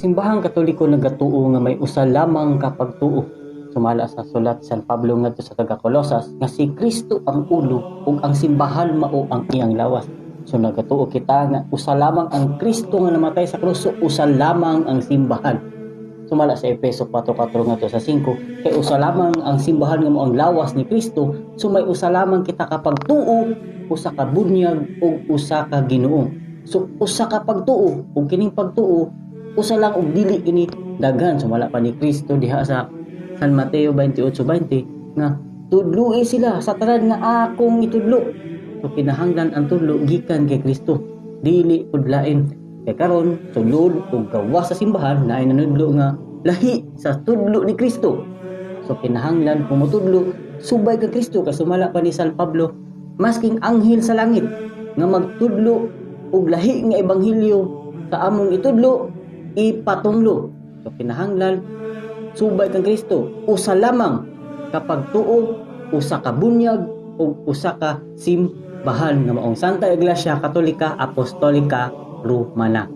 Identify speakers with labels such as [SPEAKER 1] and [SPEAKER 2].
[SPEAKER 1] simbahang Katoliko nagatuo nga may usa lamang ka pagtuo. Sumala sa sulat San Pablo ngadto sa taga-Kolosas nga si Kristo ang ulo ug ang simbahan mao ang iyang lawas. So nagatuo kita nga usa lamang ang Kristo nga namatay sa krus, so usa lamang ang simbahan. Sumala sa Efeso 4:4 ngadto sa 5, kay usa lamang ang simbahan nga mao ang lawas ni Kristo, so may usa lamang kita ka pagtuo, usa ka bunyag ug usa ka Ginoo. So usa ka pagtuo ug kining pagtuo usa lang og dili kini daghan. Sumala pa ni Kristo diha sa San Mateo 28:20 nga tudloi sila sa tanan nga akong itudlo. So kinahanglan ang tudlo gikan kay Kristo, dili pud lain. Kay karon sulod ug gawas sa simbahan naay nanudlo nga lahi sa tudlo ni Kristo. So kinahanglan kung motudlo subay kay Kristo. Kay sumala pa ni San Pablo, masking anghel sa langit nga magtudlo og lahi nga ebanghelyo sa among itudlo, ipatunglo. So kinahanglan subay kang Kristo, usa lamang kapag tuo, usa ka bunyag ug usa ka simbahan nga maong Santa Iglesia Katolika Apostolika Romana.